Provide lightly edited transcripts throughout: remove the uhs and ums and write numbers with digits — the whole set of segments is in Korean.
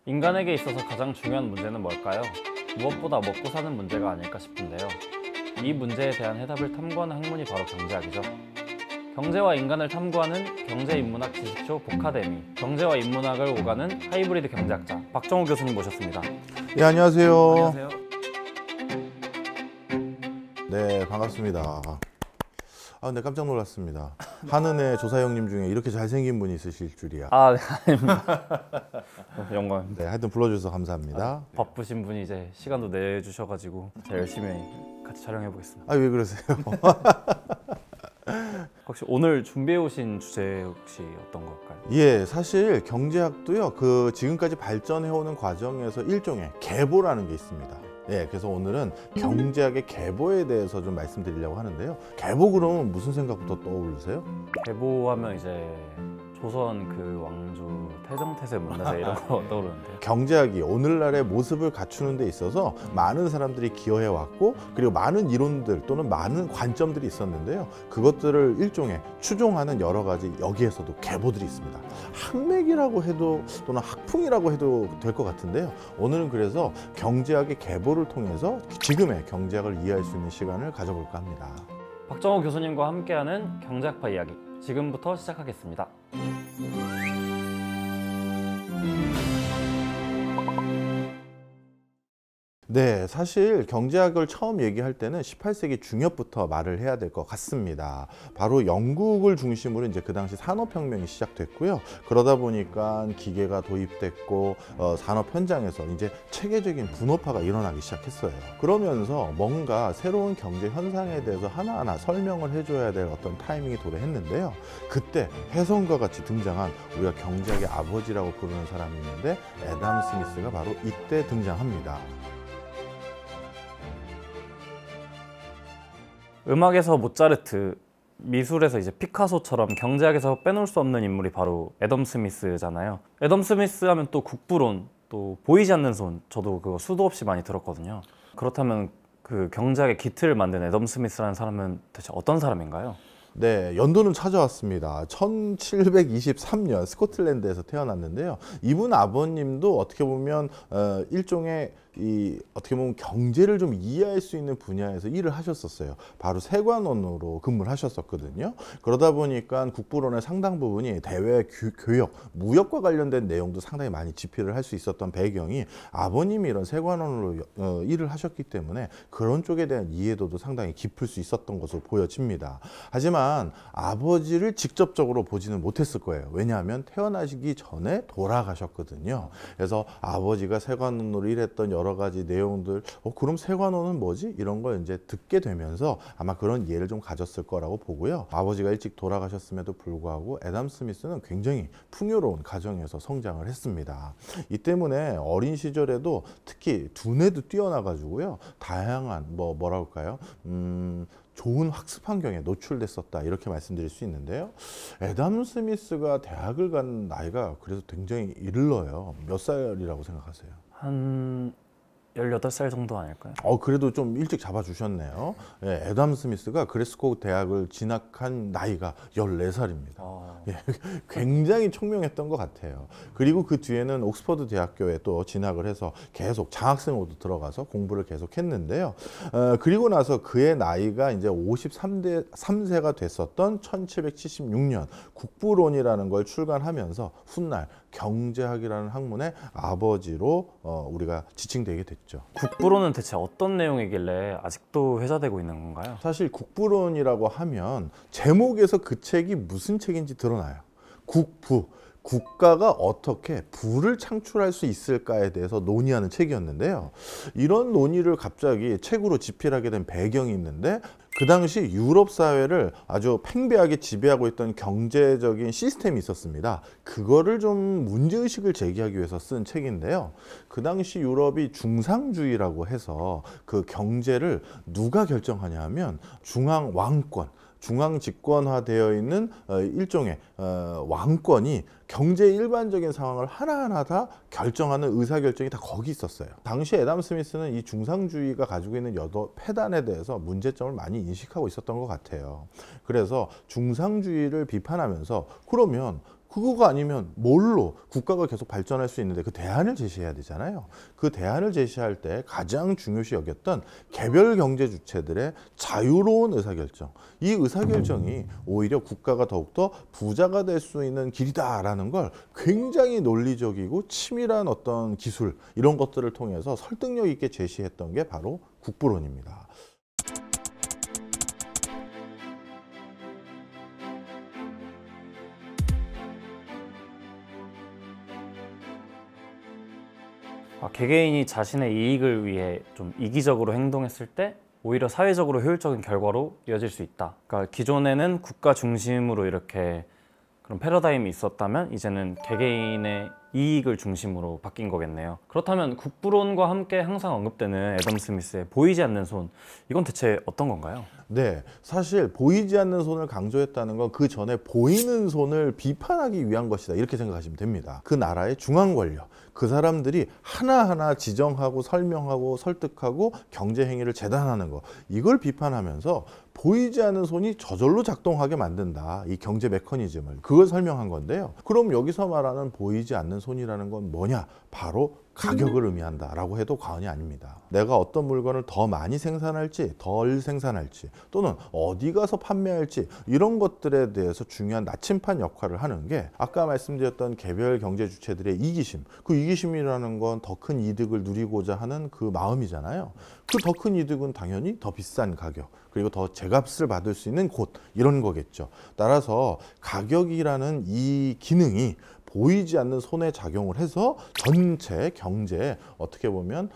인간에게 있어서 가장 중요한 문제는 뭘까요? 무엇보다 먹고 사는 문제가 아닐까 싶은데요. 이 문제에 대한 해답을 탐구하는 학문이 바로 경제학이죠. 경제와 인간을 탐구하는 경제인문학 지식쇼 복카데미, 경제와 인문학을 오가는 하이브리드 경제학자 박정호 교수님 모셨습니다. 네, 안녕하세요. 안녕하세요. 네, 반갑습니다. 네, 깜짝 놀랐습니다. 한은혜 조사 형님 중에 이렇게 잘생긴 분이 있으실 줄이야. 네, 아닙니다. 영광입니다. 네, 하여튼 불러주셔서 감사합니다. 바쁘신 분이 이제 시간도 내주셔가지고 제가 열심히 같이 촬영해 보겠습니다. 왜 그러세요? 혹시 오늘 준비해 오신 주제 혹시 어떤 걸까요? 예, 사실 경제학도요, 지금까지 발전해오는 과정에서 일종의 계보라는 게 있습니다. 예, 그래서 오늘은 경제학의 계보에 대해서 좀 말씀드리려고 하는데요. 계보 그러면 무슨 생각부터 떠오르세요? 계보하면 이제 조선 그 왕조 태정태세 문화재 이런 거 떠오르는데요. 경제학이 오늘날의 모습을 갖추는 데 있어서 많은 사람들이 기여해 왔고, 그리고 많은 이론들 또는 많은 관점들이 있었는데요. 그것들을 일종의 추종하는 여러 가지 여기에서도 계보들이 있습니다. 학맥이라고 해도 또는 학풍이라고 해도 될 것 같은데요. 오늘은 그래서 경제학의 계보를 통해서 지금의 경제학을 이해할 수 있는 시간을 가져볼까 합니다. 박정호 교수님과 함께하는 경제학파 이야기 지금부터 시작하겠습니다. 네, 사실 경제학을 처음 얘기할 때는 18세기 중엽부터 말을 해야 될 것 같습니다. 바로 영국을 중심으로 이제 그 당시 산업혁명이 시작됐고요. 그러다 보니까 기계가 도입됐고 산업 현장에서 이제 체계적인 분업화가 일어나기 시작했어요. 그러면서 뭔가 새로운 경제 현상에 대해서 하나하나 설명을 해줘야 될 어떤 타이밍이 도래했는데요. 그때 혜성과 같이 등장한 우리가 경제학의 아버지라고 부르는 사람이 있는데 애담 스미스가 바로 이때 등장합니다. 음악에서 모차르트, 미술에서 이제 피카소처럼 경제학에서 빼놓을 수 없는 인물이 바로 애덤 스미스잖아요. 애덤 스미스 하면 또 국부론, 또 보이지 않는 손, 저도 그거 수도 없이 많이 들었거든요. 그렇다면 그 경제학의 기틀을 만든 애덤 스미스라는 사람은 대체 어떤 사람인가요? 네, 연도는 찾아왔습니다. 1723년 스코틀랜드에서 태어났는데요. 이분 아버님도 어떻게 보면 일종의 어떻게 보면 경제를 좀 이해할 수 있는 분야에서 일을 하셨었어요. 바로 세관원으로 근무를 하셨었거든요. 그러다 보니까 국부론의 상당 부분이 대외 교역, 무역과 관련된 내용도 상당히 많이 집필을 할 수 있었던 배경이 아버님이 이런 세관원으로 일을 하셨기 때문에 그런 쪽에 대한 이해도도 상당히 깊을 수 있었던 것으로 보여집니다. 하지만 아버지를 직접적으로 보지는 못했을 거예요. 왜냐하면 태어나시기 전에 돌아가셨거든요. 그래서 아버지가 세관원으로 일했던 여러 가지 내용들, 그럼 세관원은 뭐지? 이런 걸 이제 듣게 되면서 아마 그런 이해를 좀 가졌을 거라고 보고요. 아버지가 일찍 돌아가셨음에도 불구하고 애담 스미스는 굉장히 풍요로운 가정에서 성장을 했습니다. 이 때문에 어린 시절에도 특히 두뇌도 뛰어나가지고요. 다양한 뭐랄까요? 좋은 학습 환경에 노출됐었다, 이렇게 말씀드릴 수 있는데요. 애담 스미스가 대학을 간 나이가 그래서 굉장히 일러요. 몇 살이라고 생각하세요? 한 18살 정도 아닐까요? 그래도 좀 일찍 잡아주셨네요. 예, 애담 스미스가 그래스코 대학을 진학한 나이가 14살입니다. 예, 굉장히 총명했던 것 같아요. 그리고 그 뒤에는 옥스퍼드 대학교에 또 진학을 해서 계속 장학생으로 들어가서 공부를 계속 했는데요. 그리고 나서 그의 나이가 이제 53세가 됐었던 1776년 국부론이라는 걸 출간하면서 훗날 경제학이라는 학문의 아버지로 우리가 지칭되게 됐죠. 국부론은 대체 어떤 내용이길래 아직도 회자되고 있는 건가요? 사실 국부론이라고 하면 제목에서 그 책이 무슨 책인지 드러나요. 국부, 국가가 어떻게 부를 창출할 수 있을까에 대해서 논의하는 책이었는데요. 이런 논의를 갑자기 책으로 집필하게 된 배경이 있는데, 그 당시 유럽 사회를 아주 팽배하게 지배하고 있던 경제적인 시스템이 있었습니다. 그거를 좀 문제의식을 제기하기 위해서 쓴 책인데요. 그 당시 유럽이 중상주의라고 해서 그 경제를 누가 결정하냐 하면 중앙 왕권, 중앙 집권화되어 있는 일종의 왕권이 경제의 일반적인 상황을 하나하나 다 결정하는 의사결정이 다 거기 있었어요. 당시 애담 스미스는 이 중상주의가 가지고 있는 여러 폐단에 대해서 문제점을 많이 인식하고 있었던 것 같아요. 그래서 중상주의를 비판하면서 그러면 그거가 아니면 뭘로 국가가 계속 발전할 수 있는데 그 대안을 제시해야 되잖아요. 그 대안을 제시할 때 가장 중요시 여겼던 개별 경제 주체들의 자유로운 의사결정. 이 의사결정이 오히려 국가가 더욱더 부자가 될 수 있는 길이다라는 걸 굉장히 논리적이고 치밀한 어떤 기술 이런 것들을 통해서 설득력 있게 제시했던 게 바로 국부론입니다. 개개인이 자신의 이익을 위해 좀 이기적으로 행동했을 때 오히려 사회적으로 효율적인 결과로 이어질 수 있다. 그러니까 기존에는 국가 중심으로 이렇게 그런 패러다임이 있었다면 이제는 개개인의 이익을 중심으로 바뀐 거겠네요. 그렇다면 국부론과 함께 항상 언급되는 애덤 스미스의 보이지 않는 손, 이건 대체 어떤 건가요? 네, 사실 보이지 않는 손을 강조했다는 건 그 전에 보이는 손을 비판하기 위한 것이다 이렇게 생각하시면 됩니다. 그 나라의 중앙 권력, 그 사람들이 하나하나 지정하고 설명하고 설득하고 경제 행위를 재단하는 거, 이걸 비판하면서 보이지 않는 손이 저절로 작동하게 만든다, 이 경제 메커니즘을, 그걸 설명한 건데요. 그럼 여기서 말하는 보이지 않는 손이라는 건 뭐냐? 바로 가격을 의미한다라고 해도 과언이 아닙니다. 내가 어떤 물건을 더 많이 생산할지 덜 생산할지 또는 어디 가서 판매할지 이런 것들에 대해서 중요한 나침반 역할을 하는 게 아까 말씀드렸던 개별 경제 주체들의 이기심, 그 이기심이라는 건 더 큰 이득을 누리고자 하는 그 마음이잖아요. 그 더 큰 이득은 당연히 더 비싼 가격, 그리고 더 제값을 받을 수 있는 곳, 이런 거겠죠. 따라서 가격이라는 이 기능이 보이지 않는 손에 작용을 해서 전체 경제에 어떻게 보면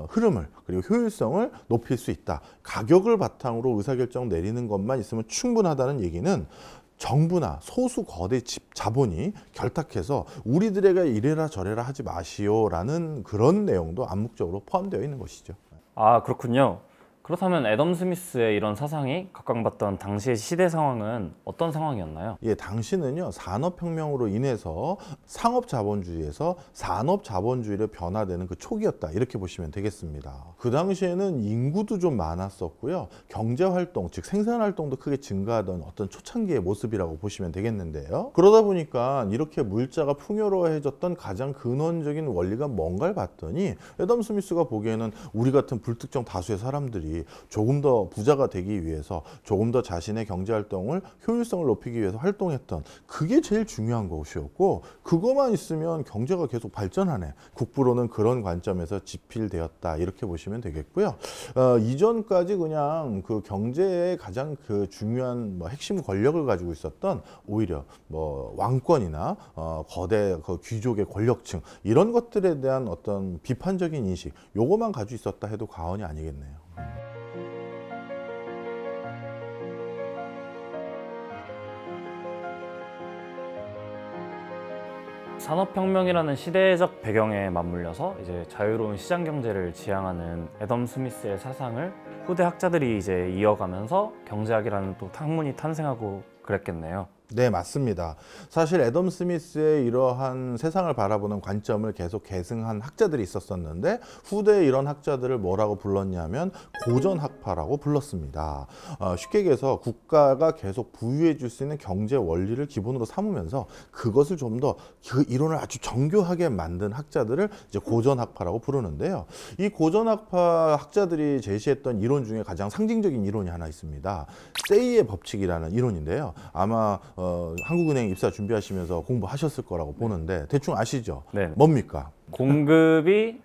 흐름을 그리고 효율성을 높일 수 있다. 가격을 바탕으로 의사결정 내리는 것만 있으면 충분하다는 얘기는 정부나 소수 거대 자본이 결탁해서 우리들에게 이래라 저래라 하지 마시오라는 그런 내용도 암묵적으로 포함되어 있는 것이죠. 아, 그렇군요. 그렇다면 애덤 스미스의 이런 사상이 각광받던 당시의 시대 상황은 어떤 상황이었나요? 예, 당시는요, 산업혁명으로 인해서 상업자본주의에서 산업자본주의로 변화되는 그 초기였다, 이렇게 보시면 되겠습니다. 그 당시에는 인구도 좀 많았었고요, 경제활동, 즉 생산활동도 크게 증가하던 어떤 초창기의 모습이라고 보시면 되겠는데요. 그러다 보니까 이렇게 물자가 풍요로워해졌던 가장 근원적인 원리가 뭔가를 봤더니 애덤 스미스가 보기에는 우리 같은 불특정 다수의 사람들이 조금 더 부자가 되기 위해서 조금 더 자신의 경제활동을 효율성을 높이기 위해서 활동했던 그게 제일 중요한 것이었고, 그것만 있으면 경제가 계속 발전하네. 국부로는 그런 관점에서 지필되었다, 이렇게 보시면 되겠고요. 이전까지 그냥 그 경제의 가장 그 중요한 핵심 권력을 가지고 있었던 오히려 왕권이나 거대 그 귀족의 권력층, 이런 것들에 대한 어떤 비판적인 인식, 요거만 가지고 있었다 해도 과언이 아니겠네요. 산업혁명이라는 시대적 배경에 맞물려서 이제 자유로운 시장 경제를 지향하는 애덤 스미스의 사상을 후대 학자들이 이제 이어가면서 경제학이라는 또 학문이 탄생하고 그랬겠네요. 네, 맞습니다. 사실 애덤 스미스의 이러한 세상을 바라보는 관점을 계속 계승한 학자들이 있었었는데 후대에 이런 학자들을 뭐라고 불렀냐면 고전학파라고 불렀습니다. 쉽게 얘기해서 국가가 계속 부유해 줄 수 있는 경제 원리를 기본으로 삼으면서 그것을 좀 더 그 이론을 아주 정교하게 만든 학자들을 이제 고전학파라고 부르는데요. 이 고전학파 학자들이 제시했던 이론 중에 가장 상징적인 이론이 하나 있습니다. 세이의 법칙이라는 이론인데요. 아마 한국은행 입사 준비하시면서 공부하셨을 거라고 보는데 대충 아시죠? 네. 뭡니까? 공급이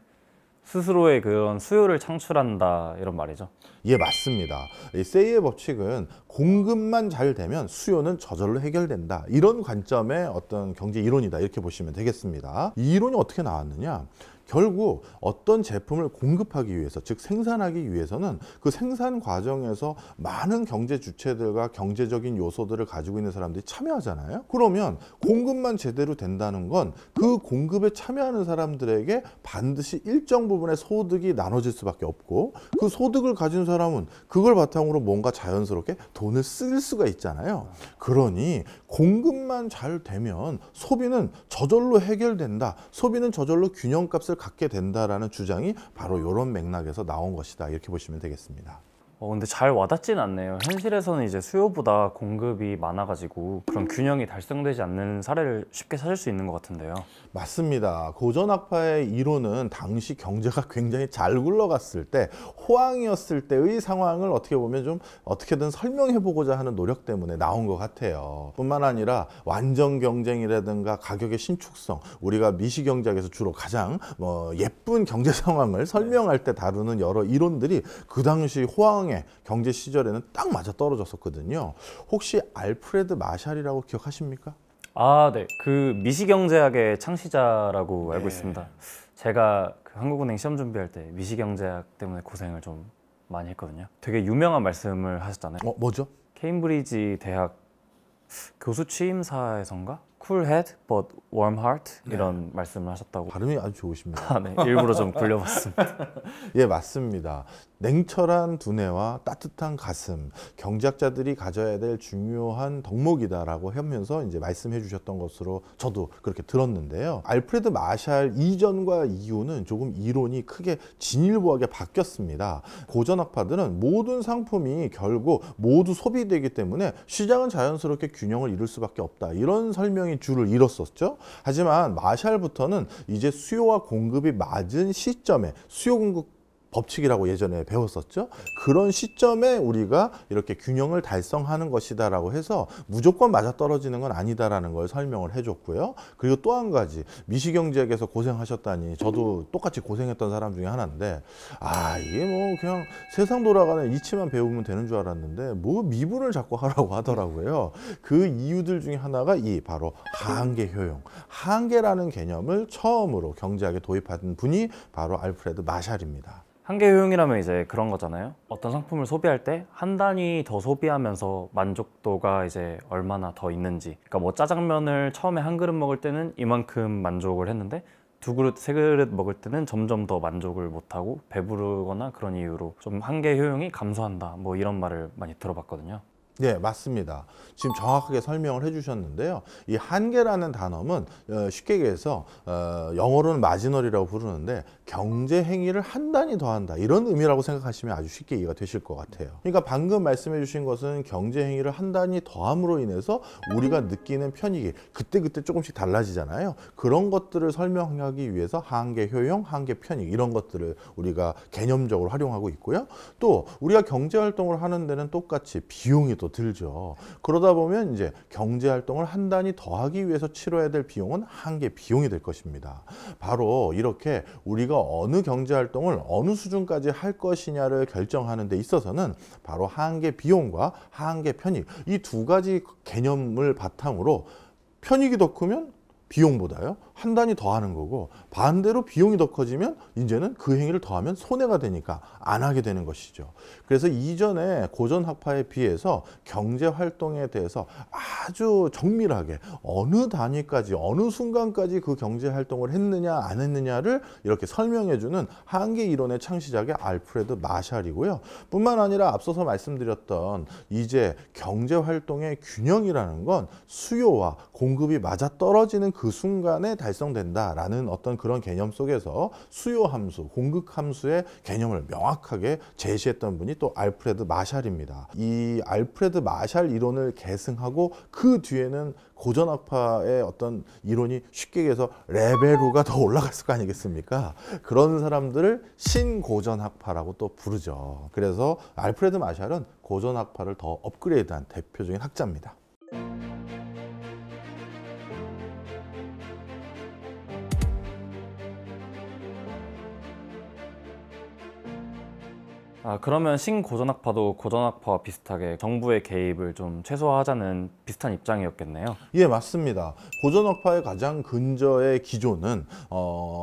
스스로의 그런 수요를 창출한다, 이런 말이죠. 예, 맞습니다. 이 세이의 법칙은 공급만 잘 되면 수요는 저절로 해결된다, 이런 관점의 어떤 경제 이론이다, 이렇게 보시면 되겠습니다. 이 이론이 어떻게 나왔느냐? 결국 어떤 제품을 공급하기 위해서, 즉 생산하기 위해서는 그 생산 과정에서 많은 경제 주체들과 경제적인 요소들을 가지고 있는 사람들이 참여하잖아요. 그러면 공급만 제대로 된다는 건 그 공급에 참여하는 사람들에게 반드시 일정 부분의 소득이 나눠질 수밖에 없고, 그 소득을 가진 사람은 그걸 바탕으로 뭔가 자연스럽게 돈을 쓸 수가 있잖아요. 그러니 공급만 잘 되면 소비는 저절로 해결된다, 소비는 저절로 균형값을 갖게 된다라는 주장이 바로 이런 맥락에서 나온 것이다, 이렇게 보시면 되겠습니다. 근데 잘 와닿진 않네요. 현실에서는 이제 수요보다 공급이 많아가지고 그런 균형이 달성되지 않는 사례를 쉽게 찾을 수 있는 것 같은데요. 맞습니다. 고전학파의 이론은 당시 경제가 굉장히 잘 굴러갔을 때, 호황이었을 때의 상황을 어떻게 보면 좀 어떻게든 설명해 보고자 하는 노력 때문에 나온 것 같아요. 뿐만 아니라 완전 경쟁이라든가 가격의 신축성, 우리가 미시경제학에서 주로 가장 예쁜 경제 상황을 설명할 때 다루는 여러 이론들이 그 당시 호황의 경제 시절에는 딱 맞아 떨어졌었거든요. 혹시 알프레드 마샬이라고 기억하십니까? 아, 네. 그 미시경제학의 창시자라고 알고 네. 있습니다. 제가 그 한국은행 시험 준비할 때 미시경제학 때문에 고생을 좀 많이 했거든요. 되게 유명한 말씀을 하셨잖아요. 뭐죠? 케임브리지 대학 교수 취임사에선가? Cool head but warm heart 이런 말씀을 하셨다고. 발음이 아주 좋으십니다. 아, 네. 일부러 좀 굴려봤습니다. 예, 맞습니다. 냉철한 두뇌와 따뜻한 가슴, 경제학자들이 가져야 될 중요한 덕목이다라고 하면서 이제 말씀해 주셨던 것으로 저도 그렇게 들었는데요. 알프레드 마샬 이전과 이후는 조금 이론이 크게 진일보하게 바뀌었습니다. 고전학파들은 모든 상품이 결국 모두 소비되기 때문에 시장은 자연스럽게 균형을 이룰 수밖에 없다. 이런 설명이 줄을 이뤘었죠. 하지만 마샬부터는 이제 수요와 공급이 맞은 시점에 수요 공급 법칙이라고 예전에 배웠었죠. 그런 시점에 우리가 이렇게 균형을 달성하는 것이다라고 해서 무조건 맞아떨어지는 건 아니다라는 걸 설명을 해줬고요. 그리고 또 한 가지, 미시경제학에서 고생하셨다니 저도 똑같이 고생했던 사람 중에 하나인데, 이게 뭐 그냥 세상 돌아가는 이치만 배우면 되는 줄 알았는데 뭐 미분을 자꾸 하라고 하더라고요. 그 이유들 중에 하나가 바로 하한계 효용, 하한계라는 개념을 처음으로 경제학에 도입한 분이 바로 알프레드 마샬입니다. 한계 효용이라면 이제 그런 거잖아요. 어떤 상품을 소비할 때 한 단위 더 소비하면서 만족도가 이제 얼마나 더 있는지. 그러니까 뭐 짜장면을 처음에 한 그릇 먹을 때는 이만큼 만족을 했는데 두 그릇, 세 그릇 먹을 때는 점점 더 만족을 못하고 배부르거나 그런 이유로 좀 한계 효용이 감소한다. 뭐 이런 말을 많이 들어봤거든요. 네, 맞습니다. 지금 정확하게 설명을 해주셨는데요. 이 한계라는 단어는 쉽게 얘기해서 영어로는 마지널이라고 부르는데 경제 행위를 한 단위 더한다 이런 의미라고 생각하시면 아주 쉽게 이해가 되실 것 같아요. 그러니까 방금 말씀해주신 것은 경제 행위를 한 단위 더함으로 인해서 우리가 느끼는 편익이 그때그때 조금씩 달라지잖아요. 그런 것들을 설명하기 위해서 한계 효용, 한계 편익 이런 것들을 우리가 개념적으로 활용하고 있고요. 또 우리가 경제 활동을 하는 데는 똑같이 비용이 또 들죠. 그러다 보면 이제 경제 활동을 한 단위 더하기 위해서 치러야 될 비용은 한계 비용이 될 것입니다. 바로 이렇게 우리가 어느 경제 활동을 어느 수준까지 할 것이냐를 결정하는 데 있어서는 바로 한계 비용과 한계 편익 이 두 가지 개념을 바탕으로 편익이 더 크면 비용보다요 한 단위 더 하는 거고, 반대로 비용이 더 커지면 이제는 그 행위를 더하면 손해가 되니까 안 하게 되는 것이죠. 그래서 이전에 고전학파에 비해서 경제 활동에 대해서 아주 정밀하게 어느 단위까지 어느 순간까지 그 경제 활동을 했느냐 안 했느냐를 이렇게 설명해주는 한계 이론의 창시자가 알프레드 마샬이고요. 뿐만 아니라 앞서서 말씀드렸던 이제 경제 활동의 균형이라는 건 수요와 공급이 맞아떨어지는 그 순간에 달성된다라는 어떤 그런 개념 속에서 수요 함수, 공급 함수의 개념을 명확하게 제시했던 분이 또 알프레드 마샬입니다. 이 알프레드 마샬 이론을 계승하고 그 뒤에는 고전학파의 어떤 이론이 쉽게 얘기해서 레벨로가 더 올라갔을 거 아니겠습니까? 그런 사람들을 신고전학파라고 또 부르죠. 그래서 알프레드 마샬은 고전학파를 더 업그레이드한 대표적인 학자입니다. 그러면 신고전학파도 고전학파와 비슷하게 정부의 개입을 좀 최소화하자는 비슷한 입장이었겠네요. 예, 맞습니다. 고전학파의 가장 근저의 기조는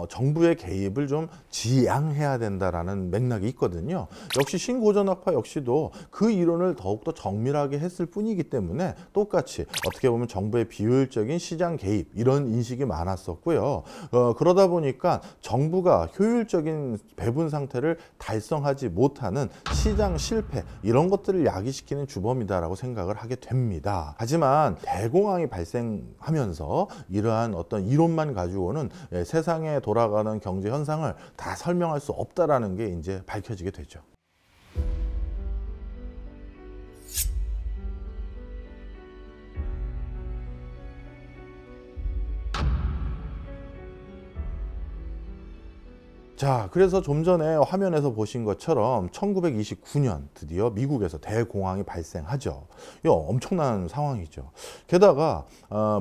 정부의 개입을 좀 지양해야 된다라는 맥락이 있거든요. 역시 신고전학파 역시도 그 이론을 더욱더 정밀하게 했을 뿐이기 때문에 똑같이 어떻게 보면 정부의 비효율적인 시장 개입 이런 인식이 많았었고요. 그러다 보니까 정부가 효율적인 배분 상태를 달성하지 못하는 시장 실패 이런 것들을 야기시키는 주범이다라고 생각을 하게 됩니다. 하지만 대공황이 발생하면서 이러한 어떤 이론만 가지고는 세상에 돌아가는 경제 현상을 다 설명할 수 없다라는 게 이제 밝혀지게 되죠. 자, 그래서 좀 전에 화면에서 보신 것처럼 1929년 드디어 미국에서 대공황이 발생하죠. 이거 엄청난 상황이죠. 게다가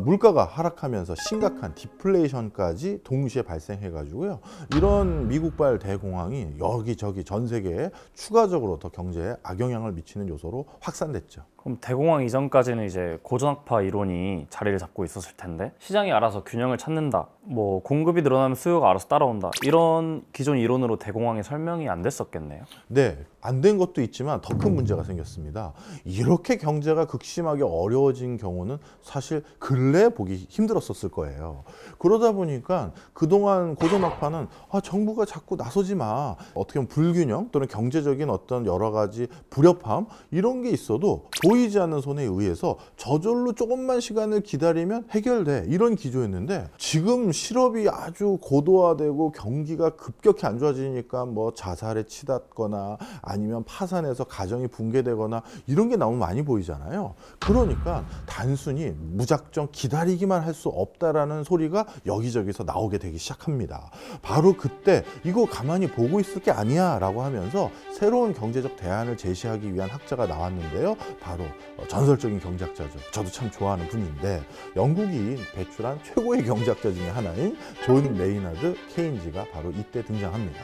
물가가 하락하면서 심각한 디플레이션까지 동시에 발생해가지고요. 이런 미국발 대공황이 여기저기 전 세계에 추가적으로 더 경제에 악영향을 미치는 요소로 확산됐죠. 그럼 대공황 이전까지는 이제 고전학파 이론이 자리를 잡고 있었을 텐데 시장이 알아서 균형을 찾는다, 뭐 공급이 늘어나면 수요가 알아서 따라온다, 이런 기존 이론으로 대공황이 설명이 안 됐었겠네요. 네, 안 된 것도 있지만 더 큰 문제가 생겼습니다. 이렇게 경제가 극심하게 어려워진 경우는 사실 근래에 보기 힘들었었을 거예요. 그러다 보니까 그동안 고전학파는 정부가 자꾸 나서지 마, 어떻게 보면 불균형 또는 경제적인 어떤 여러 가지 불협화음 이런 게 있어도 보이지 않는 손에 의해서 저절로 조금만 시간을 기다리면 해결돼, 이런 기조였는데 지금 실업이 아주 고도화되고 경기가 급격히 안 좋아지니까 뭐 자살에 치닫거나 아니면 파산해서 가정이 붕괴되거나 이런 게 너무 많이 보이잖아요. 그러니까 단순히 무작정 기다리기만 할 수 없다라는 소리가 여기저기서 나오게 되기 시작합니다. 바로 그때 이거 가만히 보고 있을 게 아니야 라고 하면서 새로운 경제적 대안을 제시하기 위한 학자가 나왔는데요. 바로 전설적인 경제학자죠. 저도 참 좋아하는 분인데 영국이 배출한 최고의 경제학자 중에 하나인 존 메이너드 케인즈가 바로 이때 등장합니다.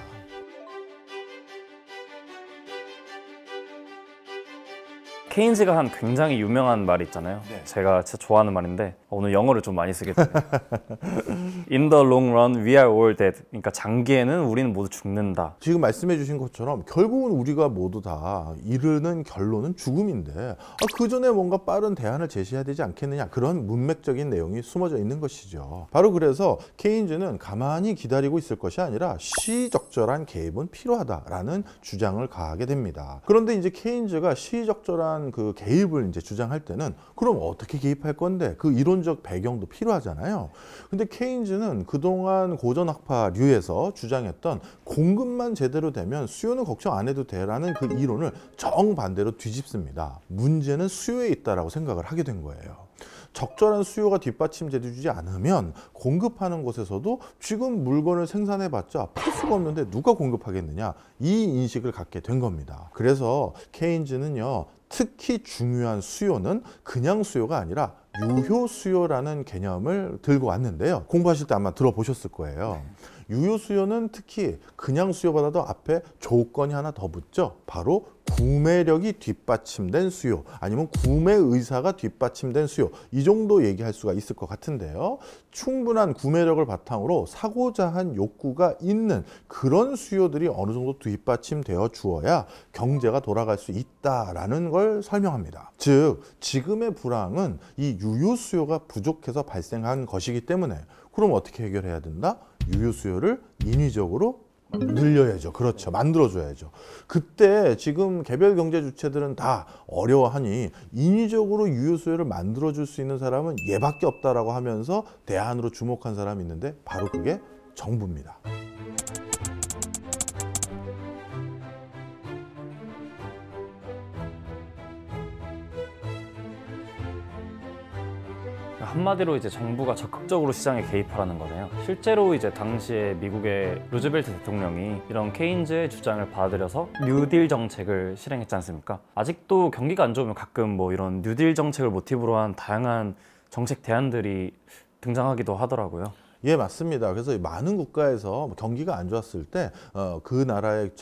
케인즈가 한 굉장히 유명한 말이 있잖아요. 네. 제가 진짜 좋아하는 말인데 오늘 영어를 좀 많이 쓰게 되네요. In the long run, we are all dead. 그러니까 장기에는 우리는 모두 죽는다. 지금 말씀해 주신 것처럼 결국은 우리가 모두 다 이르는 결론은 죽음인데 그 전에 뭔가 빠른 대안을 제시해야 되지 않겠느냐, 그런 문맥적인 내용이 숨어져 있는 것이죠. 바로 그래서 케인즈는 가만히 기다리고 있을 것이 아니라 시의적절한 개입은 필요하다라는 주장을 가하게 됩니다. 그런데 이제 케인즈가 시의적절한 그 개입을 이제 주장할 때는 그럼 어떻게 개입할 건데 그 이론적 배경도 필요하잖아요. 근데 케인즈는 그동안 고전학파류에서 주장했던 공급만 제대로 되면 수요는 걱정 안 해도 돼라는 그 이론을 정반대로 뒤집습니다. 문제는 수요에 있다라고 생각을 하게 된 거예요. 적절한 수요가 뒷받침되지 않으면 공급하는 곳에서도 지금 물건을 생산해봤자 팔 수가 없는데 누가 공급하겠느냐, 이 인식을 갖게 된 겁니다. 그래서 케인즈는요, 특히 중요한 수요는 그냥 수요가 아니라 유효 수요라는 개념을 들고 왔는데요. 공부하실 때 아마 들어보셨을 거예요. 유효 수요는 특히 그냥 수요보다도 앞에 조건이 하나 더 붙죠. 바로 구매력이 뒷받침된 수요, 아니면 구매 의사가 뒷받침된 수요, 이 정도 얘기할 수가 있을 것 같은데요. 충분한 구매력을 바탕으로 사고자 한 욕구가 있는 그런 수요들이 어느 정도 뒷받침되어 주어야 경제가 돌아갈 수 있다라는 걸 설명합니다. 즉 지금의 불황은 이 유효 수요가 부족해서 발생한 것이기 때문에 그럼 어떻게 해결해야 된다? 유효 수요를 인위적으로 늘려야죠. 그렇죠. 만들어줘야죠. 그때 지금 개별 경제 주체들은 다 어려워하니 인위적으로 유효 수요를 만들어줄 수 있는 사람은 얘밖에 없다라고 하면서 대안으로 주목한 사람이 있는데 바로 그게 정부입니다. 한마디로 이제 정부가 적극적으로 시장에 개입하라는 거네요. 실제로 이제 당시에 미국의 루즈벨트 대통령이 이런 케인즈의 주장을 받아들여서 뉴딜 정책을 실행했지 않습니까? 아직도 경기가 안 좋으면 가끔 뭐 이런 뉴딜 정책을 모티브로 한 다양한 정책 대안들이 등장하기도 하더라고요. 예, 맞습니다. 그래서 많은 국가에서 경기가 안 좋았을 때 그 나라의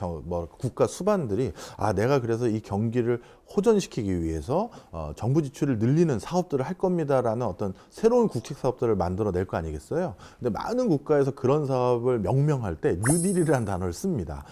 국가 수반들이 내가 그래서 이 경기를 호전시키기 위해서 정부 지출을 늘리는 사업들을 할 겁니다라는 어떤 새로운 국책 사업들을 만들어낼 거 아니겠어요? 근데 많은 국가에서 그런 사업을 명명할 때 뉴딜이라는 단어를 씁니다.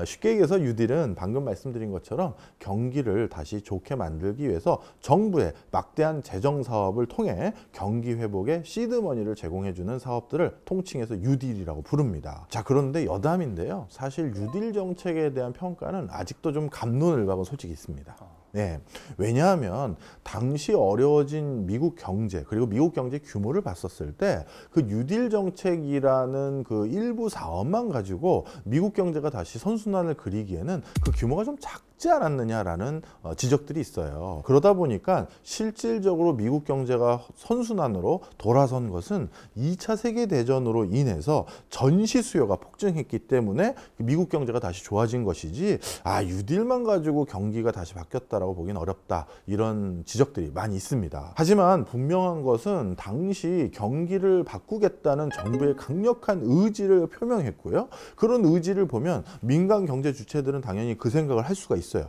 쉽게 얘기해서 뉴딜은 방금 말씀드린 것처럼 경기를 다시 좋게 만들기 위해서 정부의 막대한 재정 사업을 통해 경기 회복에 시드머니를 제공해주는 사업들을 통칭해서 뉴딜이라고 부릅니다. 자, 그런데 여담인데요. 사실 뉴딜 정책에 대한 평가는 아직도 좀 갑론을박은 솔직히 있습니다. 네, 왜냐하면 당시 어려워진 미국 경제 그리고 미국 경제 규모를 봤었을 때 그 뉴딜 정책이라는 그 일부 사업만 가지고 미국 경제가 다시 선순환을 그리기에는 그 규모가 좀 작지 않았느냐라는 지적들이 있어요. 그러다 보니까 실질적으로 미국 경제가 선순환으로 돌아선 것은 2차 세계대전으로 인해서 전시 수요가 폭증했기 때문에 미국 경제가 다시 좋아진 것이지 뉴딜만 가지고 경기가 다시 바뀌었다라고 보기는 어렵다, 이런 지적들이 많이 있습니다. 하지만 분명한 것은 당시 경기를 바꾸겠다는 정부의 강력한 의지를 표명했고요. 그런 의지를 보면 민간 경제 주체들은 당연히 그 생각을 할 수가 있어요.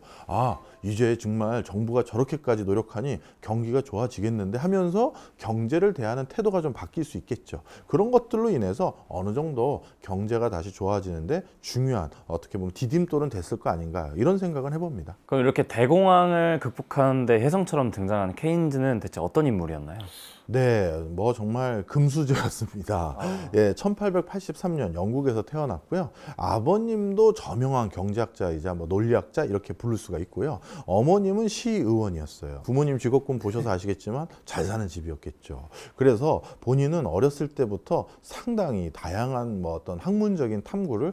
이제 정말 정부가 저렇게까지 노력하니 경기가 좋아지겠는데 하면서 경제를 대하는 태도가 좀 바뀔 수 있겠죠. 그런 것들로 인해서 어느 정도 경제가 다시 좋아지는데 중요한, 어떻게 보면 디딤돌은 됐을 거 아닌가, 이런 생각은 해봅니다. 그럼 이렇게 대공황을 극복하는데 혜성처럼 등장하는 케인즈는 대체 어떤 인물이었나요? 네, 뭐 정말 금수저였습니다. 1883년 영국에서 태어났고요. 아버님도 저명한 경제학자이자 뭐 논리학자 이렇게 부를 수가 있고요. 어머님은 시의원이었어요. 부모님 직업군 보셔서 아시겠지만 잘 사는 집이었겠죠. 그래서 본인은 어렸을 때부터 상당히 다양한 뭐 어떤 학문적인 탐구를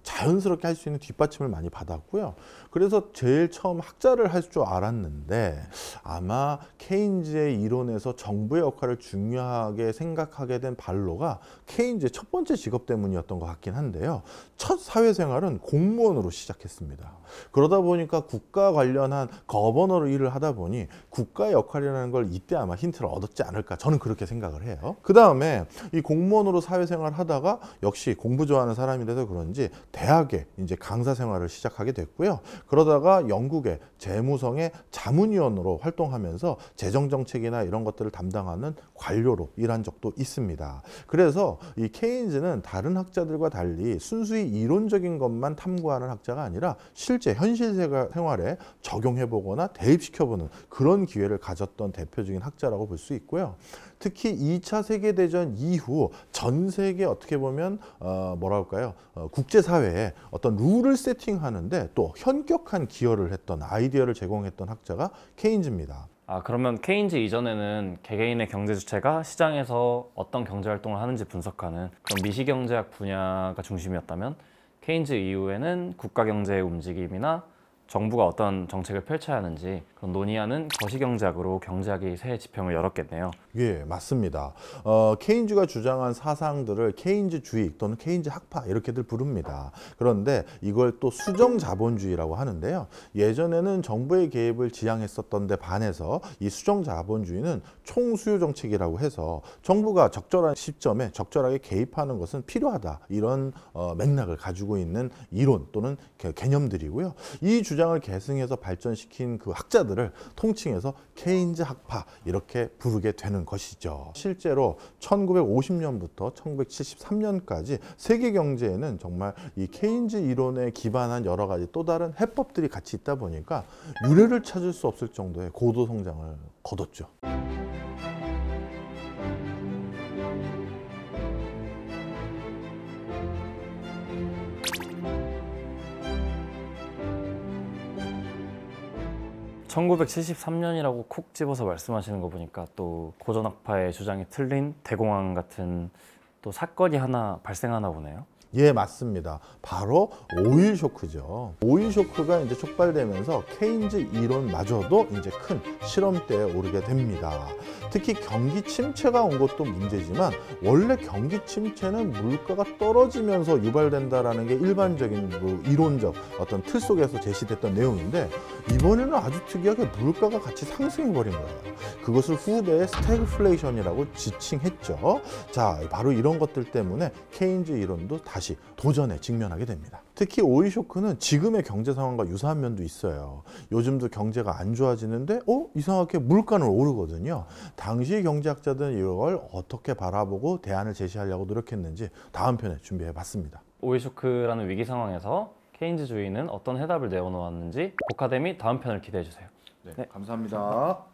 자연스럽게 할 수 있는 뒷받침을 많이 받았고요. 그래서 제일 처음 학자를 할 줄 알았는데 아마 케인즈의 이론에서 정부의 역할을 중요하게 생각하게 된 발로가 케인즈의 첫 번째 직업 때문이었던 것 같긴 한데요. 첫 사회생활은 공무원으로 시작했습니다. 그러다 보니까 국가 관련한 거버너로 일을 하다 보니 국가의 역할이라는 걸 이때 아마 힌트를 얻었지 않을까, 저는 그렇게 생각을 해요. 그 다음에 이 공무원으로 사회생활을 하다가 역시 공부 좋아하는 사람이라서 그런지 대학에 이제 강사 생활을 시작하게 됐고요. 그러다가 영국의 재무성의 자문위원으로 활동하면서 재정정책이나 이런 것들을 담당하는 관료로 일한 적도 있습니다. 그래서 이 케인즈는 다른 학자들과 달리 순수히 이론적인 것만 탐구하는 학자가 아니라 실제 현실 생활에 적용해보거나 대입시켜보는 그런 기회를 가졌던 대표적인 학자라고 볼 수 있고요. 특히 2차 세계대전 이후 전 세계 어떻게 보면 뭐랄까요, 국제사회에 어떤 룰을 세팅하는데 또 현격한 기여를 했던, 아이디어를 제공했던 학자가 케인즈입니다. 그러면 케인즈 이전에는 개개인의 경제 주체가 시장에서 어떤 경제 활동을 하는지 분석하는 그런 미시경제학 분야가 중심이었다면, 케인즈 이후에는 국가 경제의 움직임이나 정부가 어떤 정책을 펼쳐야 하는지 그런 논의하는 거시경제학으로 경제학이 새 지평을 열었겠네요. 예, 맞습니다. 케인즈가 주장한 사상들을 케인즈주의 또는 케인즈 학파 이렇게들 부릅니다. 그런데 이걸 또 수정 자본주의라고 하는데요. 예전에는 정부의 개입을 지향했었던 데 반해서 이 수정 자본주의는 총수요 정책이라고 해서 정부가 적절한 시점에 적절하게 개입하는 것은 필요하다, 이런 맥락을 가지고 있는 이론 또는 개념들이고요. 이 주장을 계승해서 발전시킨 그 학자들을 통칭해서 케인즈 학파 이렇게 부르게 되는 것이죠. 실제로 1950년부터 1973년까지 세계 경제에는 정말 이 케인즈 이론에 기반한 여러 가지 또 다른 해법들이 같이 있다 보니까 유례를 찾을 수 없을 정도의 고도 성장을 거뒀죠. (1973년이라고) 콕 집어서 말씀하시는 거 보니까 또 고전학파의 주장이 틀린 대공황 같은 또 사건이 하나 발생하나 보네요. 예, 맞습니다. 바로 오일 쇼크죠. 오일 쇼크가 이제 촉발되면서 케인즈 이론마저도 이제 큰 실험대에 오르게 됩니다. 특히 경기 침체가 온 것도 문제지만 원래 경기 침체는 물가가 떨어지면서 유발된다라는 게 일반적인 그 이론적 어떤 틀 속에서 제시됐던 내용인데, 이번에는 아주 특이하게 물가가 같이 상승해버린 거예요. 그것을 후배의 스태그플레이션이라고 지칭했죠. 자, 바로 이런 것들 때문에 케인즈 이론도 다시 도전에 직면하게 됩니다. 특히 오일 쇼크는 지금의 경제 상황과 유사한 면도 있어요. 요즘도 경제가 안 좋아지는데 이상하게 물가는 오르거든요. 당시 경제학자들은 이걸 어떻게 바라보고 대안을 제시하려고 노력했는지 다음 편에 준비해 봤습니다. 오일 쇼크라는 위기 상황에서 케인즈주의는 어떤 해답을 내어놓았는지 복카데미 다음 편을 기대해 주세요. 네, 감사합니다.